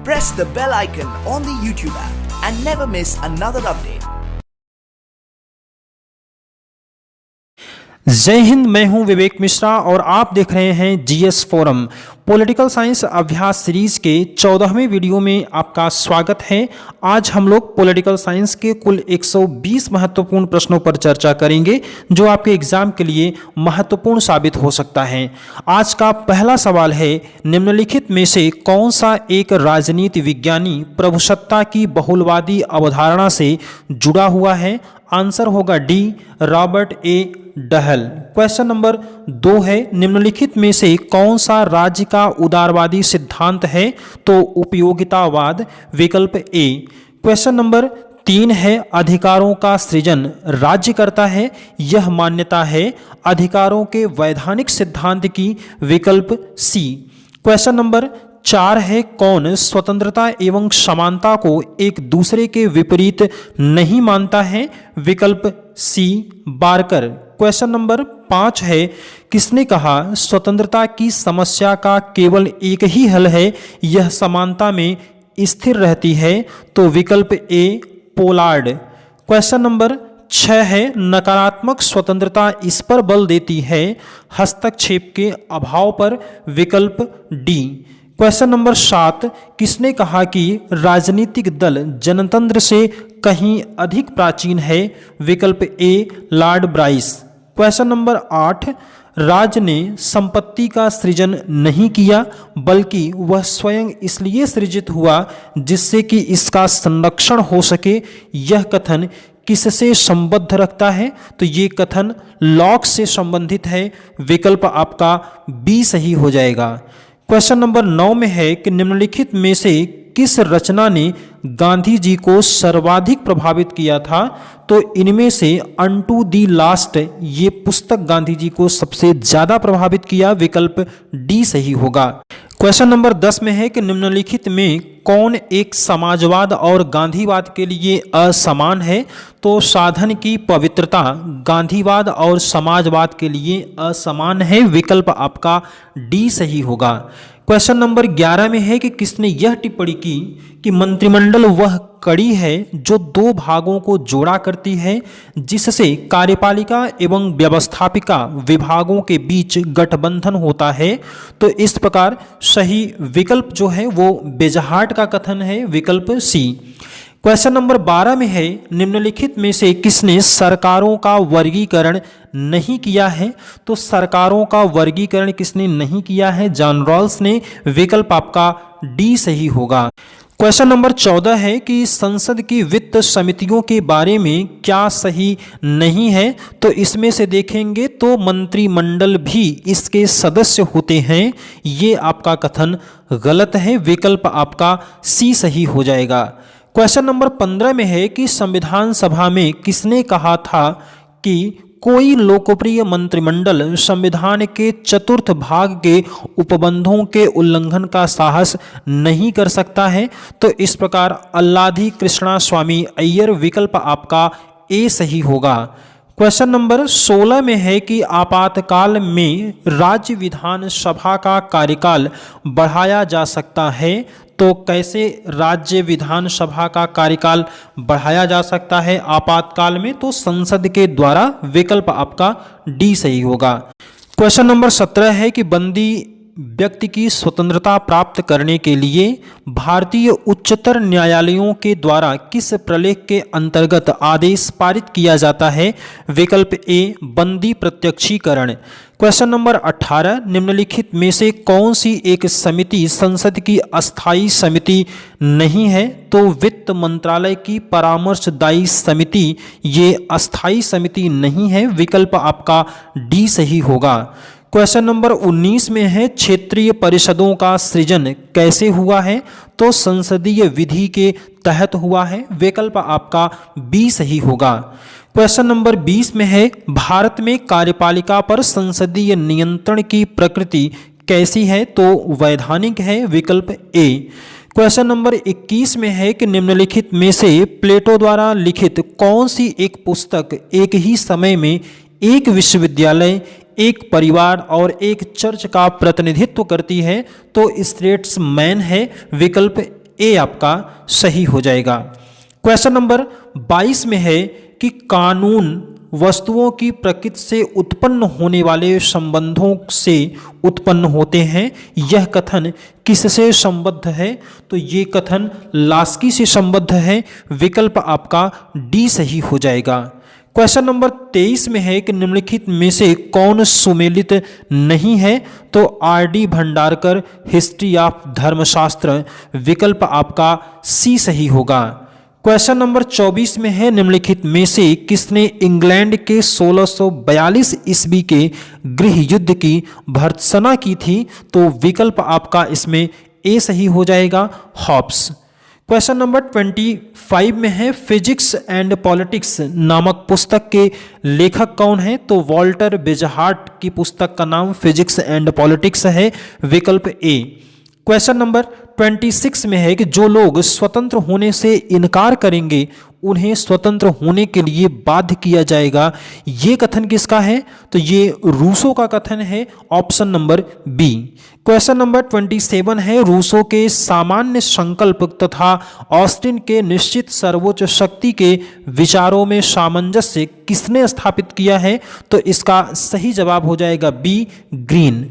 Press the bell icon on the YouTube app and never miss another update. जय हिंद। मैं हूं विवेक मिश्रा और आप देख रहे हैं जीएस फोरम। पॉलिटिकल साइंस अभ्यास सीरीज के 14वें वीडियो में आपका स्वागत है। आज हम लोग पॉलिटिकल साइंस के कुल 120 महत्वपूर्ण प्रश्नों पर चर्चा करेंगे जो आपके एग्जाम के लिए महत्वपूर्ण साबित हो सकता है। आज का पहला सवाल है, निम्नलिखित में से कौन सा एक राजनीति विज्ञानी प्रभुसत्ता की बहुलवादी अवधारणा से जुड़ा हुआ है? आंसर होगा D, Robert A Dahl. Question number 2 है, निम्नलिखित में से कौन सा राज्य का उदारवादी सिद्धांत है? तो उपयोगितावाद, विकल्प ए। क्वेश्चन नंबर 3 है, अधिकारों का सृजन राज्य करता है, यह मान्यता है अधिकारों के वैधानिक सिद्धांत की, विकल्प सी। क्वेश्चन नंबर 4 है, कौन स्वतंत्रता एवं समानता को एक दूसरे के विपरीत नहीं मानता है? विकल्प सी, बारकर। क्वेश्चन नंबर 5 है, किसने कहा स्वतंत्रता की समस्या का केवल एक ही हल है, यह समानता में स्थिर रहती है? तो विकल्प ए, पोलार्ड। क्वेश्चन नंबर 6 है, नकारात्मक स्वतंत्रता इस पर बल देती है हस्तक्षेप के अभाव पर, विकल्प डी। क्वेश्चन नंबर 7, किसने कहा कि राजनीतिक दल जनतंत्र से कहीं अधिक प्राचीन है? विकल्प ए, लॉर्ड ब्राइस। क्वेश्चन नंबर 8, राज्य ने संपत्ति का सृजन नहीं किया बल्कि वह स्वयं इसलिए सृजित हुआ जिससे कि इसका संरक्षण हो सके, यह कथन किससे संबद्ध रखता है? तो ये कथन लॉक से संबंधित है, विकल्प आपका बी सही हो जाएगा। क्वेश्चन नंबर 9 में है कि निम्नलिखित में से किस रचना ने गांधी जी को सर्वाधिक प्रभावित किया था? तो इनमें से अनटू दी लास्ट, ये पुस्तक गांधी जी को सबसे ज्यादा प्रभावित किया, विकल्प डी सही होगा। क्वेश्चन नंबर 10 में है कि निम्नलिखित में कौन एक समाजवाद और गांधीवाद के लिए असमान है? तो साधन की पवित्रता गांधीवाद और समाजवाद के लिए असमान है, विकल्प आपका डी सही होगा। क्वेश्चन नंबर 11 में है कि किसने यह टिप्पणी की कि मंत्रिमंडल वह कड़ी है जो दो भागों को जोड़ा करती है जिससे कार्यपालिका एवं व्यवस्थापिका विभागों के बीच गठबंधन होता है? तो इस प्रकार सही विकल्प जो है वो बेजहाट का कथन है, विकल्प सी। क्वेश्चन नंबर 12 में है, निम्नलिखित में से किसने सरकारों का वर्गीकरण नहीं किया है? तो सरकारों का वर्गीकरण किसने नहीं किया है? जॉन रॉल्स ने, विकल्प आपका डी सही होगा। क्वेश्चन नंबर 14 है कि संसद की वित्त समितियों के बारे में क्या सही नहीं है? तो इसमें से देखेंगे तो मंत्रिमंडल भी इसके सदस्य होते हैं, ये आपका कथन गलत है, विकल्प आपका सी सही हो जाएगा। क्वेश्चन नंबर 15 में है कि संविधान सभा में किसने कहा था कि कोई लोकप्रिय मंत्रिमंडल संविधान के चतुर्थ भाग के उपबंधों के उल्लंघन का साहस नहीं कर सकता है? तो इस प्रकार अल्लाधी कृष्णा स्वामी अय्यर, विकल्प आपका ए सही होगा। क्वेश्चन नंबर 16 में है कि आपातकाल में राज्य विधानसभा का कार्यकाल बढ़ाया जा सकता है? तो कैसे राज्य विधानसभा का कार्यकाल बढ़ाया जा सकता है आपातकाल में? तो संसद के द्वारा, विकल्प आपका डी सही होगा। क्वेश्चन नंबर 17 है कि बंदी व्यक्ति की स्वतंत्रता प्राप्त करने के लिए भारतीय उच्चतर न्यायालयों के द्वारा किस प्रलेख के अंतर्गत आदेश पारित किया जाता है? विकल्प ए, बंदी प्रत्यक्षीकरण। क्वेश्चन नंबर 18, निम्नलिखित में से कौन सी एक समिति संसद की अस्थायी समिति नहीं है? तो वित्त मंत्रालय की परामर्शदायी समिति ये अस्थायी समिति नहीं है, विकल्प आपका डी सही होगा। क्वेश्चन नंबर 19 में है, क्षेत्रीय परिषदों का सृजन कैसे हुआ है? तो संसदीय विधि के तहत हुआ है, विकल्प आपका बी सही होगा। क्वेश्चन नंबर 20 में है, भारत में कार्यपालिका पर संसदीय नियंत्रण की प्रकृति कैसी है? तो वैधानिक है, विकल्प ए। क्वेश्चन नंबर 21 में है कि निम्नलिखित में से प्लेटो द्वारा लिखित कौन सी एक पुस्तक एक ही समय में एक विश्वविद्यालय, एक परिवार और एक चर्च का प्रतिनिधित्व करती है? तो स्टेट्समैन है, विकल्प ए आपका सही हो जाएगा। क्वेश्चन नंबर 22 में है कि कानून वस्तुओं की प्रकृति से उत्पन्न होने वाले संबंधों से उत्पन्न होते हैं, यह कथन किससे संबद्ध है? तो ये कथन लास्की से संबद्ध है। विकल्प आपका डी सही हो जाएगा। क्वेश्चन नंबर 23 में है कि निम्नलिखित में से कौन सुमेलित नहीं है? तो R D Bhandarkar, history of धर्मशास्त्र। विकल्प आपका सी सही होगा। क्वेश्चन नंबर 24 में है निम्नलिखित में से किसने इंग्लैंड के 1642 ईस्वी के गृह युद्ध की भर्त्सना की थी? तो विकल्प आपका इसमें ए सही हो जाएगा, हॉब्स। क्वेश्चन नंबर 25 में है फिजिक्स एंड पॉलिटिक्स नामक पुस्तक के लेखक कौन है? तो वॉल्टर बिजहार्ट की पुस्तक का नाम फिजिक्स एंड पॉलिटिक्स है। विकल्प ए। क्वेश्चन नंबर 26 में है कि जो लोग स्वतंत्र होने से इनकार करेंगे उन्हें स्वतंत्र होने के लिए बाध्य किया जाएगा, ये कथन किसका है? तो ये रूसो का कथन है, option number B. Question number 27 है रूसो के सामान्य संकल्प तथा ऑस्टिन के निश्चित सर्वोच्च शक्ति के विचारों में सामंजस्य किसने स्थापित किया है? तो इसका सही जवाब हो जाएगा बी, ग्रीन।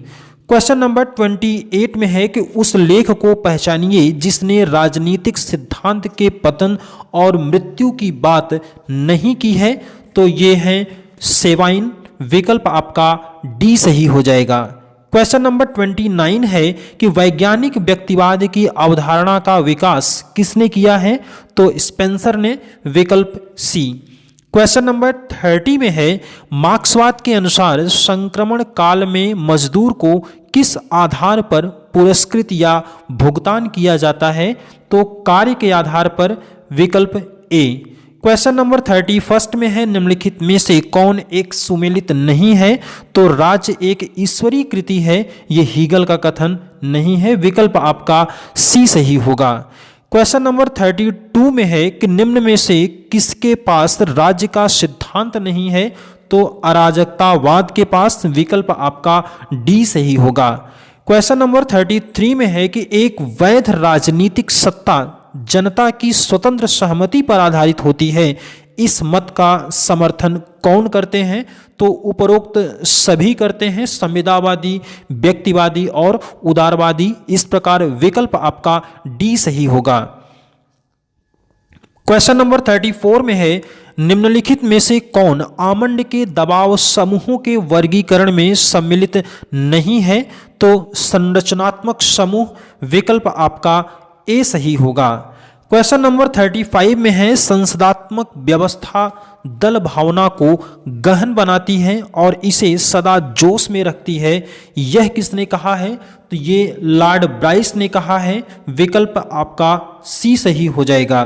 क्वेश्चन नंबर 28 में है कि उस लेख को पहचानिए जिसने राजनीतिक सिद्धांत के पतन और मृत्यु की बात नहीं की है। तो ये है सेवाइन। विकल्प आपका डी सही हो जाएगा। क्वेश्चन नंबर 29 है कि वैज्ञानिक व्यक्तिवाद की अवधारणा का विकास किसने किया है? तो स्पेंसर ने। विकल्प सी। क्वेश्चन नंबर 30 में है मार्क्सवाद के अनुसार संक्रमण काल में मजदूर को किस आधार पर पुरस्कृत या भुगतान किया जाता है? तो कार्य के आधार पर। विकल्प ए। क्वेश्चन नंबर 31 में है निम्नलिखित में से कौन एक सुमेलित नहीं है? तो राज्य एक ईश्वरीय कृति है, ये हीगल का कथन नहीं है। विकल्प आपका सी सही होगा। क्वेश्चन नंबर 32 में है कि निम्न में से किसके पास राज्य का सिद्धांत नहीं है? तो अराजकतावाद के पास। विकल्प आपका डी सही होगा। क्वेश्चन नंबर 33 में है कि एक वैध राजनीतिक सत्ता जनता की स्वतंत्र सहमति पर आधारित होती है, इस मत का समर्थन कौन करते हैं? तो उपरोक्त सभी करते हैं, संविदावादी, व्यक्तिवादी और उदारवादी। इस प्रकार विकल्प आपका डी सही होगा। क्वेश्चन नंबर 34 में है निम्नलिखित में से कौन आमंड के दबाव समूहों के वर्गीकरण में सम्मिलित नहीं है? तो संरचनात्मक समूह। विकल्प आपका ए सही होगा। क्वेश्चन नंबर 35 में है संसदात्मक व्यवस्था दल भावना को गहन बनाती है और इसे सदा जोश में रखती है, यह किसने कहा है? तो ये लॉर्ड ब्राइस ने कहा है। विकल्प आपका सी सही हो जाएगा।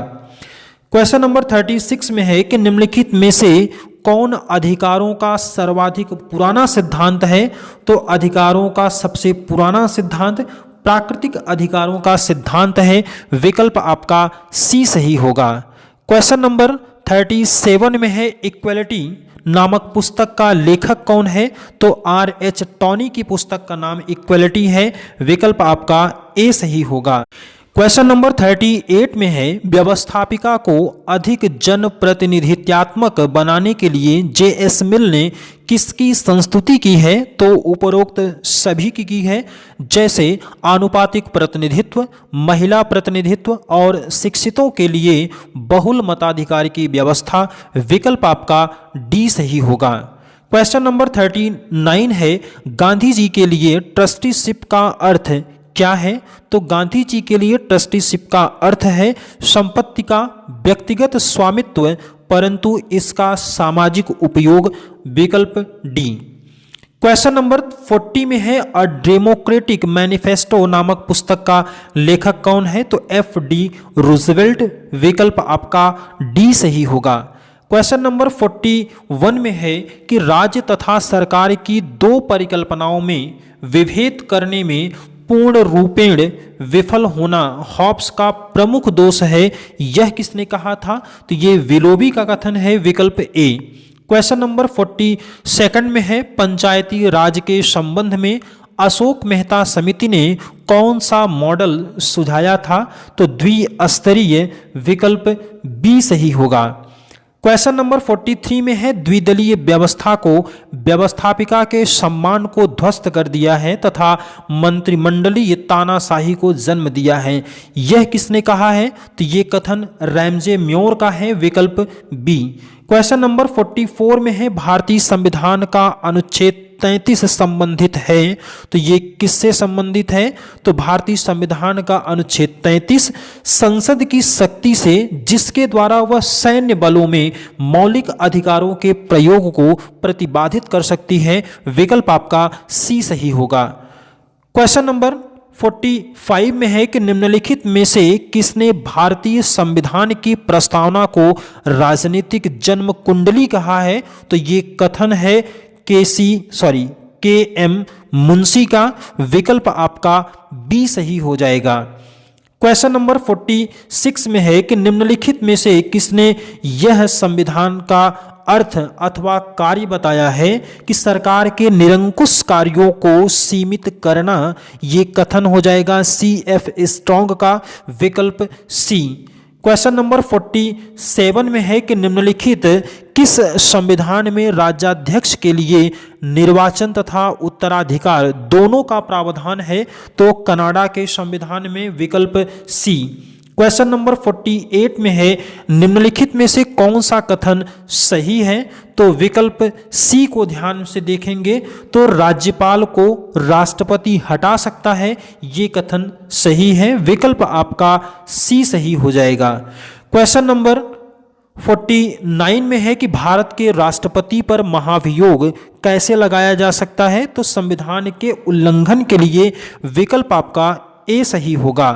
क्वेश्चन नंबर 36 में है कि निम्नलिखित में से कौन अधिकारों का सर्वाधिक पुराना सिद्धांत है? तो अधिकारों का सबसे पुराना सिद्धांत प्राकृतिक अधिकारों का सिद्धांत है। विकल्प आपका सी सही होगा। क्वेश्चन नंबर 37 में है इक्वलिटी नामक पुस्तक का लेखक कौन है? तो R.H. टॉनी की पुस्तक का नाम इक्वलिटी है। विकल्प आपका ए सही होगा। क्वेश्चन नंबर 38 में है व्यवस्थापिका को अधिक जन प्रतिनिधित्वात्मक बनाने के लिए J.S. मिल ने किसकी संस्तुति की है? तो उपरोक्त सभी की है, जैसे आनुपातिक प्रतिनिधित्व, महिला प्रतिनिधित्व और शिक्षितों के लिए बहुल मताधिकार की व्यवस्था। विकल्प आपका डी सही होगा। क्वेश्चन नंबर 39 है गांधी जी के लिए ट्रस्टीशिप का अर्थ क्या है? तो गांधी जी के लिए ट्रस्टीशिप का अर्थ है संपत्ति का व्यक्तिगत स्वामित्व परंतु इसका सामाजिक उपयोग। विकल्प डी। क्वेश्चन नंबर 40 में है अ डेमोक्रेटिक मैनिफेस्टो नामक पुस्तक का लेखक कौन है? तो F.D. रूजवेल्ट। विकल्प आपका डी सही होगा। क्वेश्चन नंबर 41 में है कि राज्य तथा सरकार की दो परिकल्पनाओं में विभेद करने में पूर्ण रूपेण विफल होना हॉब्स का प्रमुख दोष है, यह किसने कहा था? तो ये विलोबी का कथन है। विकल्प ए। क्वेश्चन नंबर 42 में है पंचायती राज के संबंध में अशोक मेहता समिति ने कौन सा मॉडल सुझाया था? तो द्विस्तरीय विकल्प बी सही होगा। क्वेश्चन नंबर 43 में है द्विदलीय व्यवस्था को व्यवस्थापिका के सम्मान को ध्वस्त कर दिया है तथा मंत्रिमंडलीय तानाशाही को जन्म दिया है। यह किसने कहा है? तो ये कथन रैमजे म्योर का है, विकल्प बी। क्वेश्चन नंबर 44 में है भारतीय संविधान का अनुच्छेद 33 संबंधित है, तो ये किससे संबंधित है? तो भारतीय संविधान का अनुच्छेद 33 संसद की शक्ति से जिसके द्वारा वह सैन्य बलों में मौलिक अधिकारों के प्रयोग को प्रतिबाधित कर सकती है, विकल्प आपका सी सही होगा। क्वेश्चन नंबर 45 में है कि निम्नलिखित में से किसने भारतीय संविधान की प्रस्तावना को राजनीतिक जन्म कुंडली कहा है? तो ये कथन है के एम मुंशी का, विकल्प आपका बी सही हो जाएगा। क्वेश्चन नंबर 46 में है कि निम्नलिखित में से किसने यह संविधान का अर्थ अथवा कार्य बताया है कि सरकार के निरंकुश कार्यों को सीमित करना? ये कथन हो जाएगा सी एफ स्ट्रॉन्ग का, विकल्प सी। क्वेश्चन नंबर 47 में है कि निम्नलिखित किस संविधान में राज्याध्यक्ष के लिए निर्वाचन तथा उत्तराधिकार दोनों का प्रावधान है? तो कनाडा के संविधान में, विकल्प सी। क्वेश्चन नंबर 48 में है निम्नलिखित में से कौन सा कथन सही है? तो विकल्प सी को ध्यान से देखेंगे तो राज्यपाल को राष्ट्रपति हटा सकता है, ये कथन सही है, विकल्प आपका सी सही हो जाएगा। क्वेश्चन नंबर 49 में है कि भारत के राष्ट्रपति पर महाभियोग कैसे लगाया जा सकता है? तो संविधान के उल्लंघन के लिए, विकल्प आपका ए सही होगा।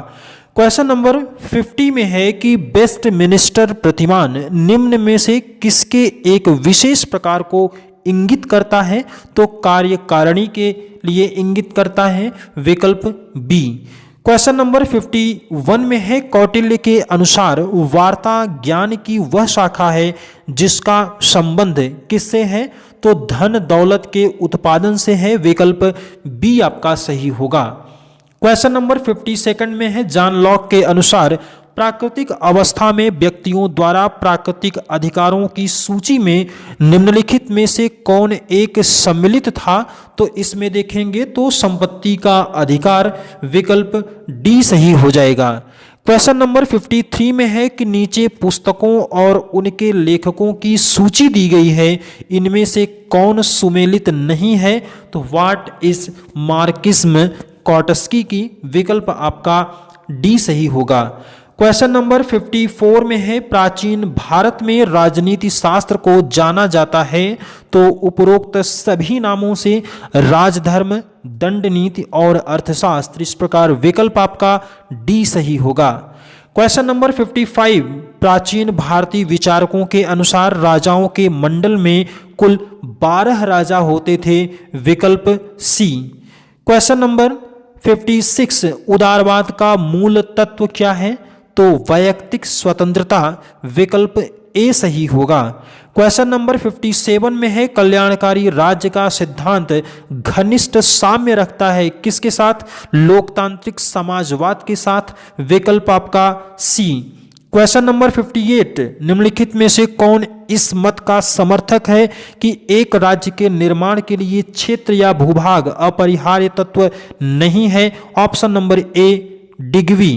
क्वेश्चन नंबर 50 में है कि बेस्ट मिनिस्टर प्रतिमान निम्न में से किसके एक विशेष प्रकार को इंगित करता है? तो कार्यकारिणी के लिए इंगित करता है, विकल्प बी। क्वेश्चन नंबर 51 में है कौटिल्य के अनुसार वार्ता ज्ञान की वह शाखा है जिसका संबंध किससे है? तो धन दौलत के उत्पादन से है, विकल्प बी आपका सही होगा। क्वेश्चन नंबर 52 में है जॉन लॉक के अनुसार प्राकृतिक अवस्था में व्यक्तियों द्वारा प्राकृतिक अधिकारों की सूची में निम्नलिखित में से कौन एक सम्मिलित था? तो इसमें देखेंगे तो संपत्ति का अधिकार, विकल्प डी सही हो जाएगा। क्वेश्चन नंबर 53 में है कि नीचे पुस्तकों और उनके लेखकों की सूची दी गई है, इनमें से कौन सुमेलित नहीं है? तो व्हाट इज मार्क्सिज्म कॉटस्की की, विकल्प आपका डी सही होगा। क्वेश्चन नंबर 54 में है प्राचीन भारत में राजनीति शास्त्र को जाना जाता है, तो उपरोक्त सभी नामों से राजधर्म, दंड नीति और अर्थशास्त्र, इस प्रकार विकल्प आपका डी सही होगा। क्वेश्चन नंबर 55 प्राचीन भारतीय विचारकों के अनुसार राजाओं के मंडल में कुल 12 राजा होते थे, विकल्प सी। क्वेश्चन नंबर 56 उदारवाद का मूल तत्व क्या है? तो वैयक्तिक स्वतंत्रता, विकल्प ए सही होगा। क्वेश्चन नंबर 57 में है कल्याणकारी राज्य का सिद्धांत घनिष्ठ साम्य रखता है किसके साथ? लोकतांत्रिक समाजवाद के साथ, विकल्प आपका सी। क्वेश्चन नंबर 58 निम्नलिखित में से कौन इस मत का समर्थक है कि एक राज्य के निर्माण के लिए क्षेत्र या भूभाग अपरिहार्य तत्व नहीं है? ऑप्शन नंबर ए डिग्वी।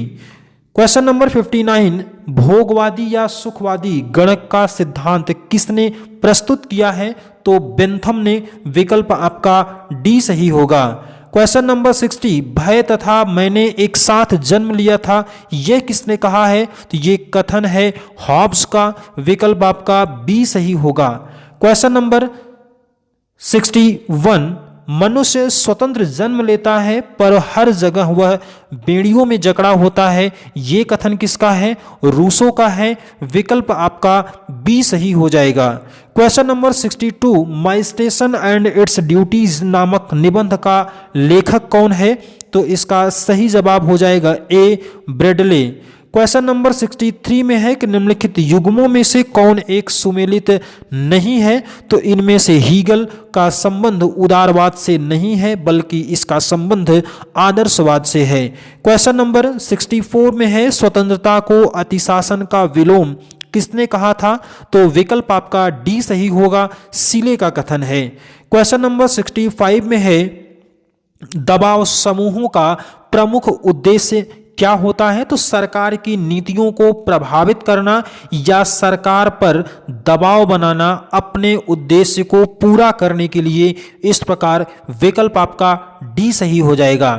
क्वेश्चन नंबर 59 भोगवादी या सुखवादी गणक का सिद्धांत किसने प्रस्तुत किया है? तो बेंथम ने, विकल्प आपका डी सही होगा। क्वेश्चन नंबर 60 भय तथा मैंने एक साथ जन्म लिया था, यह किसने कहा है? तो ये कथन है हॉब्स का, विकल्प आपका बी सही होगा। क्वेश्चन नंबर 61 मनुष्य स्वतंत्र जन्म लेता है पर हर जगह वह बेड़ियों में जकड़ा होता है, ये कथन किसका है? रूसो का है, विकल्प आपका बी सही हो जाएगा। Question number 62 my station and it's duties नामक निबंध का लेखक कौन है? तो इसका सही जवाब हो जाएगा ए ब्रेडले। क्वेश्चन नंबर 63 में है कि निम्नलिखित युग्मों में से कौन एक सुमेलित नहीं है? तो इनमें से हीगल का संबंध उदारवाद से नहीं है बल्कि इसका संबंध आदर्शवाद से है। क्वेश्चन नंबर 64 में है स्वतंत्रता को अतिशासन का विलोम किसने कहा था? तो विकल्प आपका डी सही होगा, सीले का कथन है। क्वेश्चन नंबर 65 में है दबाव समूहों का प्रमुख उद्देश्य क्या होता है? तो सरकार की नीतियों को प्रभावित करना या सरकार पर दबाव बनाना अपने उद्देश्य को पूरा करने के लिए। इस प्रकार विकल्प आपका डी सही हो जाएगा।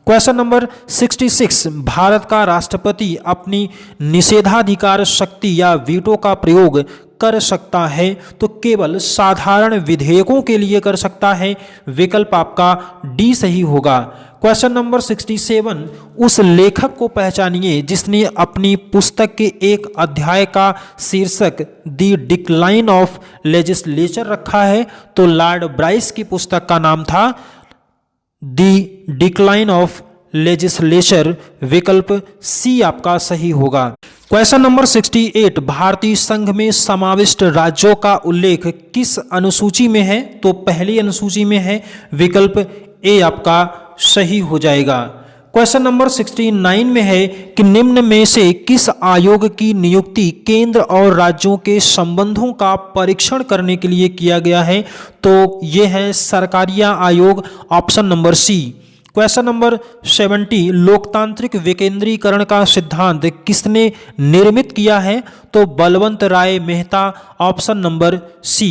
क्वेश्चन नंबर 66 भारत का राष्ट्रपति अपनी निषेधाधिकार शक्ति या वीटो का प्रयोग कर सकता है? तो केवल साधारण विधेयकों के लिए कर सकता है। विकल्प आपका डी सही होगा। क्वेश्चन नंबर 67 उस लेखक को पहचानिए जिसने अपनी पुस्तक के एक अध्याय का शीर्षक द डिक्लाइन ऑफ लेजिस्लेचर रखा है। तो लॉर्ड ब्राइस की पुस्तक का नाम था द डिक्लाइन ऑफ लेजिस्लेचर। विकल्प सी आपका सही होगा। क्वेश्चन नंबर 68 भारतीय संघ में समाविष्ट राज्यों का उल्लेख किस अनुसूची में है? तो पहली अनुसूची में है। विकल्प ए आपका सही हो जाएगा। क्वेश्चन नंबर 69 में है कि निम्न में से किस आयोग की नियुक्ति केंद्र और राज्यों के संबंधों का परीक्षण करने के लिए किया गया है? तो ये है सरकारिया आयोग, option number C. Question number 70 लोकतांत्रिक विकेंद्रीकरण का सिद्धांत किसने निर्मित किया है? तो Balwant Rai Mehta, option number C.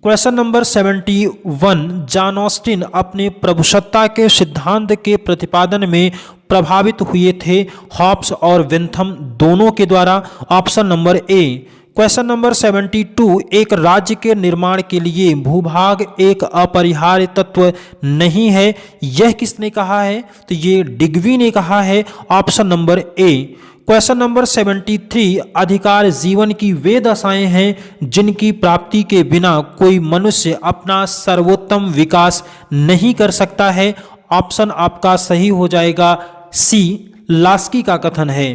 Question number 71 John Austin अपने प्रभुसत्ता के सिद्धांत के प्रतिपादन में प्रभावित हुए थे हॉब्स और बेंथम दोनों के द्वारा, ऑप्शन नंबर ए। क्वेश्चन नंबर 72 एक राज्य के निर्माण के लिए भूभाग एक अपरिहार्य तत्व नहीं है, यह किसने कहा है? तो ये डिग्वी ने कहा है, ऑप्शन नंबर ए। क्वेश्चन नंबर 73 अधिकार जीवन की वे दशाएं हैं जिनकी प्राप्ति के बिना कोई मनुष्य अपना सर्वोत्तम विकास नहीं कर सकता है। ऑप्शन आपका सही हो जाएगा सी, लास्की का कथन है।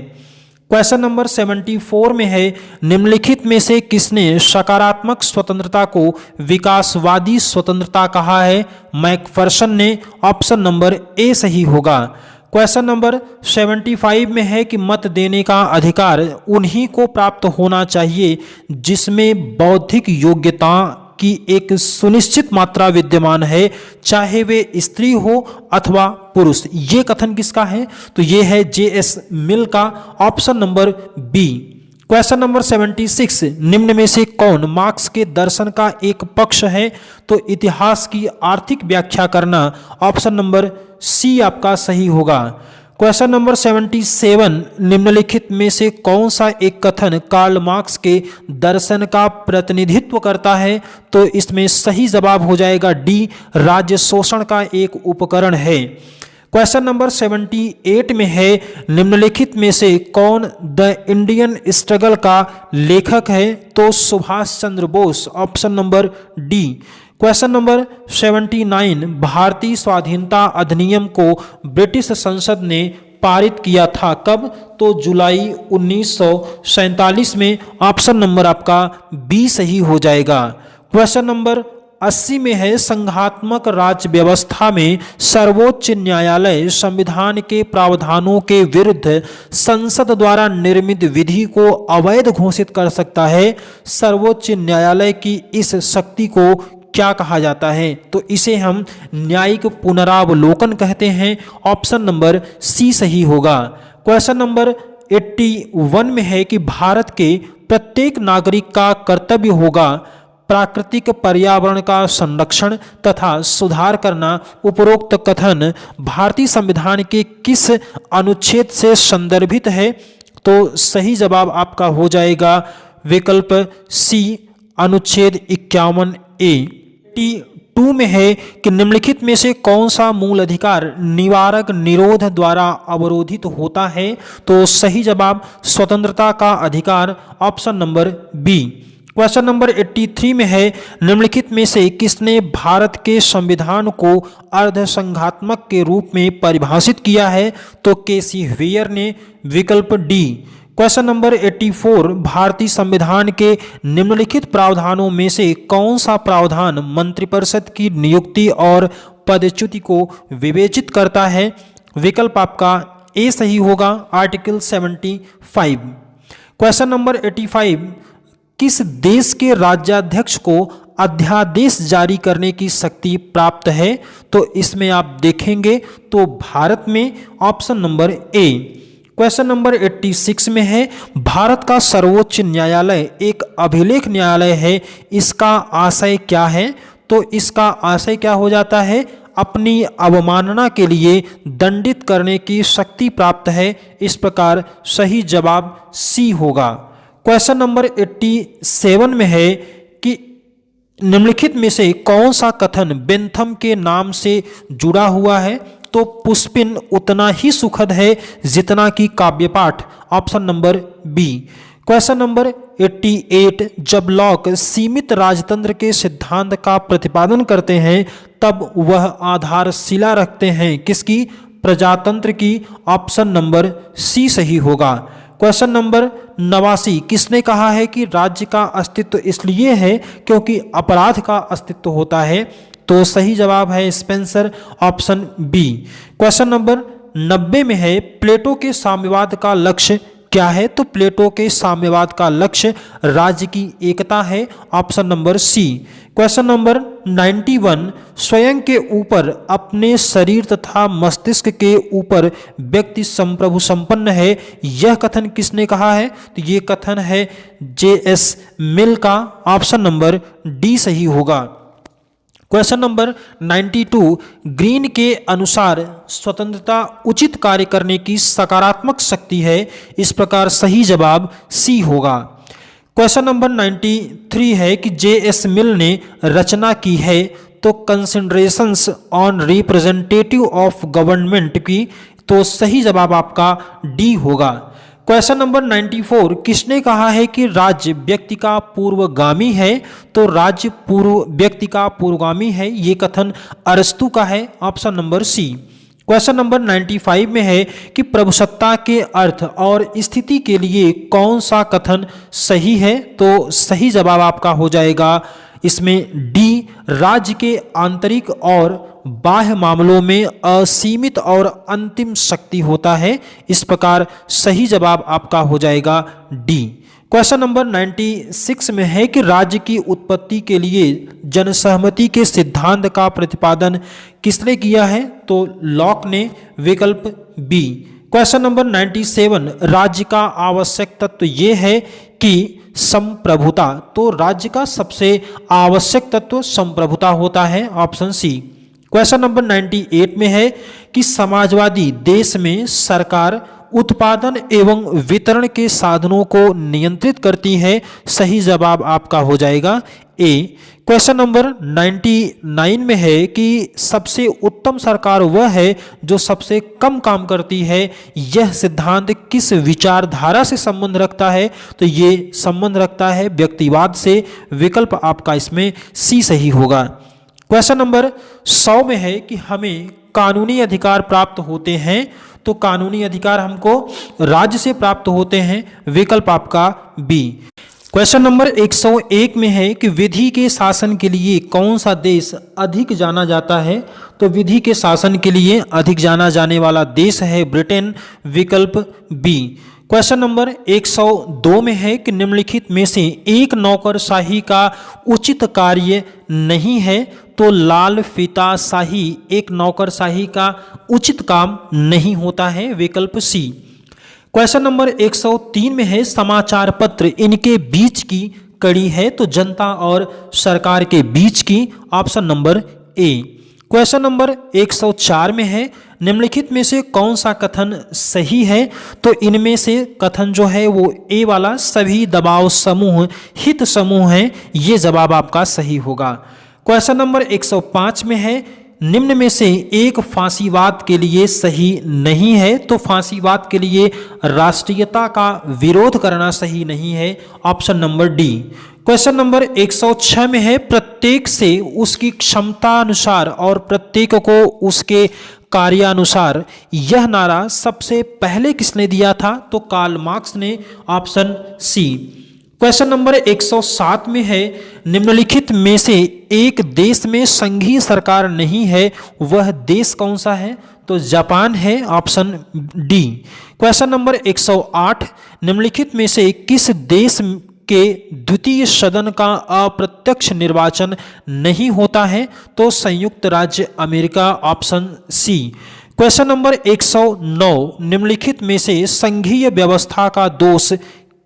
क्वेश्चन नंबर 74 में है निम्नलिखित में से किसने सकारात्मक स्वतंत्रता को विकासवादी स्वतंत्रता कहा है? मैकफर्सन ने, ऑप्शन नंबर ए सही होगा। क्वेश्चन नंबर 75 में है कि मत देने का अधिकार उन्हीं को प्राप्त होना चाहिए जिसमें बौद्धिक योग्यता की एक सुनिश्चित मात्रा विद्यमान है, चाहे वे स्त्री हो अथवा पुरुष। ये कथन किसका है? तो ये है J.S. मिल का, option number B. Question number 76 निम्न में से कौन मार्क्स के दर्शन का एक पक्ष है? तो इतिहास की आर्थिक व्याख्या करना, ऑप्शन नंबर सी आपका सही होगा। क्वेश्चन नंबर 77 निम्नलिखित में से कौन सा एक कथन कार्ल मार्क्स के दर्शन का प्रतिनिधित्व करता है? तो इसमें सही जवाब हो जाएगा डी, राज्य शोषण का एक उपकरण है। क्वेश्चन नंबर 78 में है निम्नलिखित में से कौन द इंडियन स्ट्रगल का लेखक है? तो Subhash Chandra Bose, option number D. Question number 79 भारतीय स्वाधीनता अधिनियम को ब्रिटिश संसद ने पारित किया था कब? तो जुलाई 1947 में, ऑप्शन नंबर आपका बी सही हो जाएगा। क्वेश्चन नंबर 80 में है संघात्मक राज्य व्यवस्था में सर्वोच्च न्यायालय संविधान के प्रावधानों के विरुद्ध संसद द्वारा निर्मित विधि को अवैध घोषित कर सकता है। सर्वोच्च न्यायालय की इस शक्ति को क्या कहा जाता है? तो इसे हम न्यायिक पुनरावलोकन कहते हैं, ऑप्शन नंबर सी सही होगा। क्वेश्चन नंबर 81 में है कि भारत के प्रत्येक नागरिक का कर्तव्य होगा प्राकृतिक पर्यावरण का संरक्षण तथा सुधार करना। उपरोक्त कथन भारतीय संविधान के किस अनुच्छेद से संदर्भित है? तो सही जवाब आपका हो जाएगा विकल्प सी, अनुच्छेद 51A। 2 में है कि निम्नलिखित में से कौन सा मूल अधिकार निवारक निरोध द्वारा अवरोधित होता है? तो सही जवाब स्वतंत्रता का अधिकार, option number B. Question number 83 में है निम्नलिखित में से किसने भारत के संविधान को अर्धसंघात्मक के रूप में परिभाषित किया है? तो केसी हेयर ने, विकल्प डी। क्वेश्चन नंबर 84, भारतीय संविधान के निम्नलिखित प्रावधानों में से कौन सा प्रावधान मंत्रिपरिषद की नियुक्ति और पदच्युति को विवेचित करता है? विकल्प आपका ए सही होगा, आर्टिकल 75। क्वेश्चन नंबर 85, किस देश के राज्याध्यक्ष को अध्यादेश जारी करने की शक्ति प्राप्त है? तो इसमें आप देखेंगे तो भारत में, ऑप्शन नंबर ए। क्वेश्चन नंबर 86 में है, भारत का सर्वोच्च न्यायालय एक अभिलेख न्यायालय है, इसका आशय क्या है? तो इसका आशय क्या हो जाता है? अपनी अवमानना के लिए दंडित करने की शक्ति प्राप्त है। इस प्रकार सही जवाब सी होगा। क्वेश्चन नंबर 87 में है कि निम्नलिखित में से कौन सा कथन बेंथम के नाम से जुड़ा हुआ है? तो पुष्पिन उतना ही सुखद है जितना कि काव्यपाठ, option number B. Question number 88, जब लॉक सीमित राजतंत्र के सिद्धांत का प्रतिपादन करते हैं तब वह आधारशिला रखते हैं किसकी? प्रजातंत्र की, ऑप्शन नंबर सी सही होगा। क्वेश्चन नंबर 89, किसने कहा है कि राज्य का अस्तित्व इसलिए है क्योंकि अपराध का अस्तित्व होता है? तो सही जवाब है Spencer, option B. Question number 90 में है, प्लेटो के साम्यवाद का लक्ष्य क्या है? तो प्लेटो के साम्यवाद का लक्ष्य राज्य की एकता है, option number C. Question number 91, स्वयं के ऊपर, अपने शरीर तथा मस्तिष्क के ऊपर व्यक्ति संप्रभु संपन्न है, यह कथन किसने कहा है? तो ये कथन है जे.एस. मिल का, ऑप्शन नंबर डी सही होगा। क्वेश्चन नंबर 92, ग्रीन के अनुसार स्वतंत्रता उचित कार्य करने की सकारात्मक शक्ति है, इस प्रकार सही जवाब सी होगा। क्वेश्चन नंबर 93 है कि जे.एस. मिल ने रचना की है, तो considerations on representative of government की, तो सही जवाब आपका डी होगा। क्वेश्चन नंबर 94, किसने कहा है कि राज्य व्यक्ति का पूर्वगामी है? तो राज्य व्यक्ति का पूर्वगामी है, ये कथन अरस्तु का है, option number C. Question number 95 में है कि प्रभुसत्ता के अर्थ और स्थिति के लिए कौन सा कथन सही है? तो सही जवाब आपका हो जाएगा इसमें डी, राज्य के आंतरिक और बाह्य मामलों में असीमित और अंतिम शक्ति होता है, इस प्रकार सही जवाब आपका हो जाएगा डी। क्वेश्चन नंबर 96 में है कि राज्य की उत्पत्ति के लिए जनसहमति के सिद्धांत का प्रतिपादन किसने किया है? तो लॉक ने, विकल्प बी। क्वेश्चन नंबर 97, राज्य का आवश्यक तत्व ये है कि संप्रभुता, तो राज्य का सबसे आवश्यक तत्व संप्रभुता होता है, ऑप्शन सी। क्वेश्चन नंबर 98 में है कि समाजवादी देश में सरकार उत्पादन एवं वितरण के साधनों को नियंत्रित करती है, सही जवाब आपका हो जाएगा ए। क्वेश्चन नंबर 99 में है कि सबसे उत्तम सरकार वह है जो सबसे कम काम करती है, यह सिद्धांत किस विचारधारा से संबंध रखता है? तो ये संबंध रखता है व्यक्तिवाद से, विकल्प आपका इसमें सी सही होगा। क्वेश्चन नंबर 100 में है कि हमें कानूनी अधिकार प्राप्त होते हैं, तो कानूनी अधिकार हमको राज्य से प्राप्त होते हैं, विकल्प आपका बी। क्वेश्चन नंबर 101 में है कि विधि के शासन के लिए कौन सा देश अधिक जाना जाता है? तो विधि के शासन के लिए अधिक जाना जाने वाला देश है ब्रिटेन, विकल्प बी। क्वेश्चन नंबर 102 में है कि निम्नलिखित में से एक नौकरशाही का उचित कार्य नहीं है, तो लाल फीताशाही एक नौकरशाही का उचित काम नहीं होता है, विकल्प सी। क्वेश्चन नंबर 103 में है समाचार पत्र इनके बीच की कड़ी है, तो जनता और सरकार के बीच की, ऑप्शन नंबर ए। क्वेश्चन नंबर 104 में है निम्नलिखित में से कौन सा कथन सही है? तो इनमें से कथन जो है वो ए वाला, सभी दबाव समूह हित समूह हैं, ये जवाब आपका सही होगा। क्वेश्चन नंबर 105 में है निम्न में से एक फांसीवाद के लिए सही नहीं है, तो फांसीवाद के लिए राष्ट्रीयता का विरोध करना सही नहीं है, option number D. Question number 106 में है प्रत्येक से उसकी क्षमता अनुसार और प्रत्येक को उसके कार्यानुसार यह नारा सबसे पहले किसने दिया था? तो कार्ल मार्क्स ने, ऑप्शन सी। क्वेश्चन नंबर 107 में है, निम्नलिखित में से एक देश में संघीय सरकार नहीं है, वह देश कौन सा है? तो जापान है, ऑप्शन डी। क्वेश्चन नंबर 108, निम्नलिखित में से किस देश के द्वितीय सदन का अप्रत्यक्ष निर्वाचन नहीं होता है? तो संयुक्त राज्य America, option C. Question number 109, निम्नलिखित में से संघीय व्यवस्था का दोष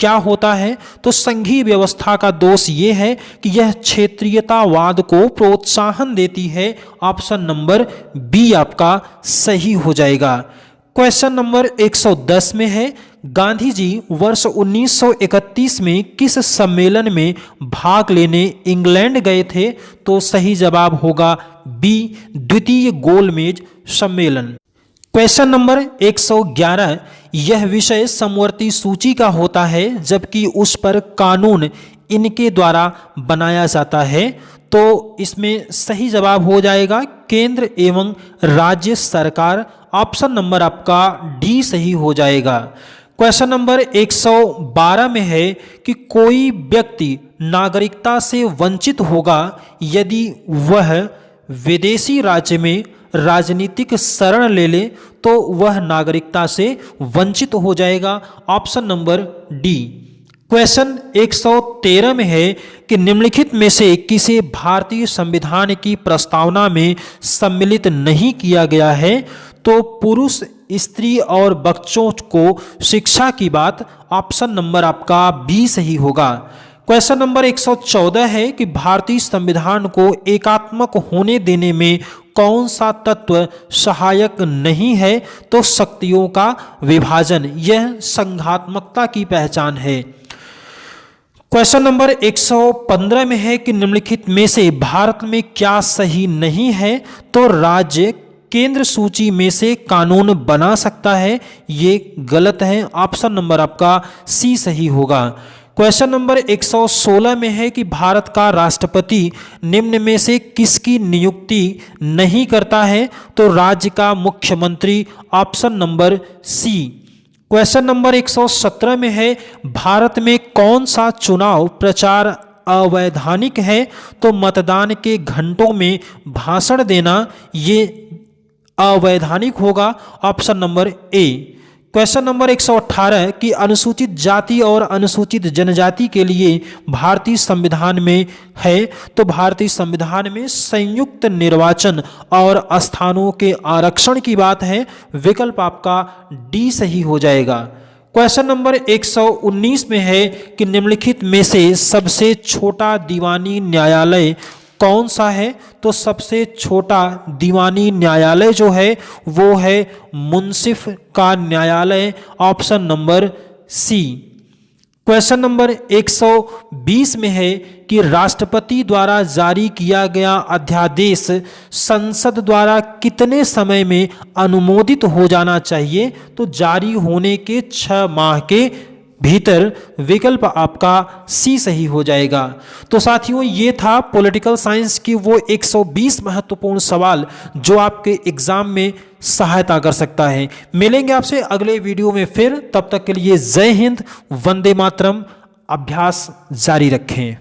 क्या होता है? तो संघीय व्यवस्था का दोष ये है कि यह क्षेत्रीयतावाद को प्रोत्साहन देती है, ऑप्शन नंबर बी आपका सही हो जाएगा। क्वेश्चन नंबर 110 में है, गांधी जी वर्ष 1931 में किस सम्मेलन में भाग लेने इंग्लैंड गए थे? तो सही जवाब होगा बी, द्वितीय गोलमेज सम्मेलन। क्वेश्चन नंबर 111, यह विषय समवर्ती सूची का होता है जबकि उस पर कानून इनके द्वारा बनाया जाता है, तो इसमें सही जवाब हो जाएगा केंद्र एवं राज्य सरकार, ऑप्शन नंबर आपका डी सही हो जाएगा। क्वेश्चन नंबर 112 में है कि कोई व्यक्ति नागरिकता से वंचित होगा यदि वह विदेशी राज्य में राजनीतिक शरण ले ले, तो वह नागरिकता से वंचित हो जाएगा, ऑप्शन नंबर डी। क्वेश्चन 113 में है कि निम्नलिखित में से किसे भारतीय संविधान की प्रस्तावना में सम्मिलित नहीं किया गया है? तो पुरुष, स्त्री और बच्चों को शिक्षा की बात, ऑप्शन नंबर आपका बी सही होगा। क्वेश्चन नंबर 114 है कि भारतीय संविधान को एकात्मक होने देने में कौन सा तत्व सहायक नहीं है? तो शक्तियों का विभाजन, यह संघात्मकता की पहचान है। क्वेश्चन नंबर 115 में है कि निम्नलिखित में से भारत में क्या सही नहीं है? तो राज्य केंद्र सूची में से कानून बना सकता है, ये गलत है, ऑप्शन नंबर आपका सी सही होगा। क्वेश्चन नंबर 116 में है कि भारत का राष्ट्रपति निम्न में से किसकी नियुक्ति नहीं करता है? तो राज्य का मुख्यमंत्री, option number C. Question number 117 में है, भारत में कौन सा चुनाव प्रचार अवैधानिक है? तो मतदान के घंटों में भाषण देना ये अवैधानिक होगा, ऑप्शन नंबर ए। क्वेश्चन नंबर 118 कि अनुसूचित जाति और अनुसूचित जनजाति के लिए भारतीय संविधान में है, तो भारतीय संविधान में संयुक्त निर्वाचन और स्थानों के आरक्षण की बात है, विकल्प आपका डी सही हो जाएगा। क्वेश्चन नंबर 119 में है कि निम्नलिखित में से सबसे छोटा दीवानी न्यायालय कौन सा है? तो सबसे छोटा दीवानी न्यायालय जो है वो है मुंसिफ का न्यायालय, option number C. Question number 120 में है कि राष्ट्रपति द्वारा जारी किया गया अध्यादेश संसद द्वारा कितने समय में अनुमोदित हो जाना चाहिए? तो जारी होने के 6 माह के भीतर, विकल्प आपका सी सही हो जाएगा। तो साथियों, ये था पॉलिटिकल साइंस की वो 120 महत्वपूर्ण सवाल जो आपके एग्जाम में सहायता कर सकता है। मिलेंगे आपसे अगले वीडियो में फिर, तब तक के लिए जय हिंद, वंदे मातरम। अभ्यास जारी रखें।